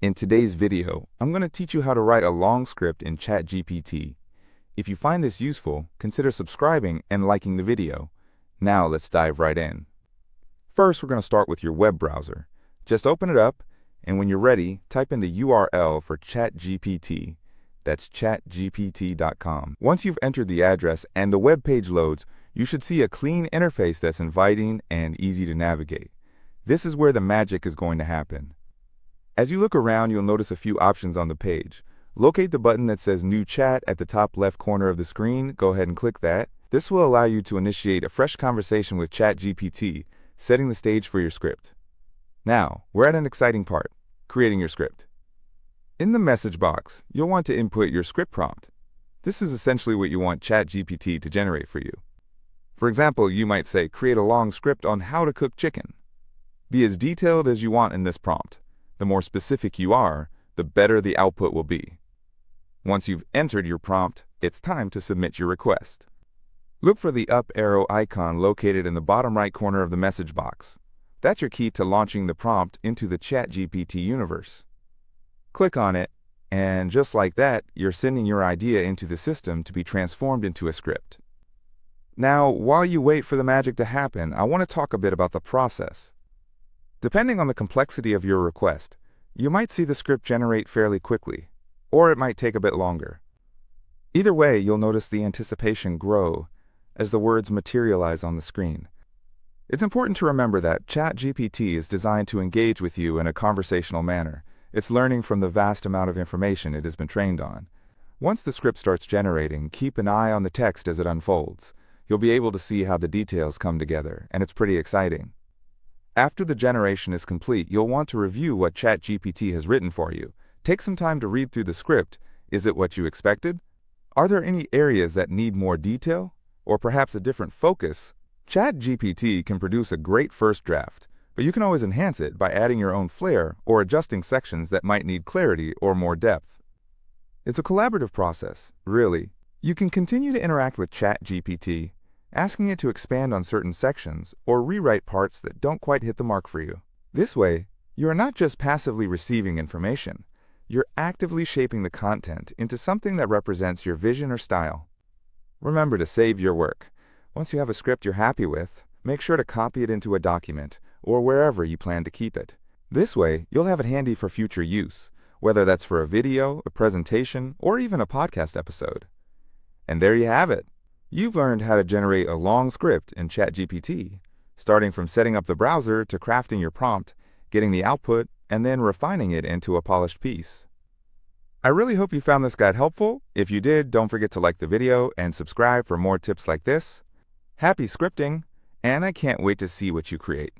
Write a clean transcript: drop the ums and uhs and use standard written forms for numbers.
In today's video, I'm going to teach you how to write a long script in ChatGPT. If you find this useful, consider subscribing and liking the video. Now let's dive right in. First, we're going to start with your web browser. Just open it up, and when you're ready, type in the URL for ChatGPT. That's chatgpt.com. Once you've entered the address and the web page loads, you should see a clean interface that's inviting and easy to navigate. This is where the magic is going to happen. As you look around, you'll notice a few options on the page. Locate the button that says New Chat at the top left corner of the screen. Go ahead and click that. This will allow you to initiate a fresh conversation with ChatGPT, setting the stage for your script. Now, we're at an exciting part, creating your script. In the message box, you'll want to input your script prompt. This is essentially what you want ChatGPT to generate for you. For example, you might say, create a long script on how to cook chicken. Be as detailed as you want in this prompt. The more specific you are, the better the output will be. Once you've entered your prompt, it's time to submit your request. Look for the up arrow icon located in the bottom right corner of the message box. That's your key to launching the prompt into the ChatGPT universe. Click on it, and just like that, you're sending your idea into the system to be transformed into a script. Now, while you wait for the magic to happen, I want to talk a bit about the process. Depending on the complexity of your request, you might see the script generate fairly quickly, or it might take a bit longer. Either way, you'll notice the anticipation grow as the words materialize on the screen. It's important to remember that ChatGPT is designed to engage with you in a conversational manner. It's learning from the vast amount of information it has been trained on. Once the script starts generating, keep an eye on the text as it unfolds. You'll be able to see how the details come together, and it's pretty exciting. After the generation is complete, you'll want to review what ChatGPT has written for you. Take some time to read through the script. Is it what you expected? Are there any areas that need more detail? Or perhaps a different focus? ChatGPT can produce a great first draft, but you can always enhance it by adding your own flair or adjusting sections that might need clarity or more depth. It's a collaborative process, really. You can continue to interact with ChatGPT, asking it to expand on certain sections or rewrite parts that don't quite hit the mark for you. This way, you are not just passively receiving information, you're actively shaping the content into something that represents your vision or style. Remember to save your work. Once you have a script you're happy with, make sure to copy it into a document or wherever you plan to keep it. This way, you'll have it handy for future use, whether that's for a video, a presentation, or even a podcast episode. And there you have it. You've learned how to generate a long script in ChatGPT, starting from setting up the browser to crafting your prompt, getting the output, and then refining it into a polished piece. I really hope you found this guide helpful. If you did, don't forget to like the video and subscribe for more tips like this. Happy scripting, and I can't wait to see what you create.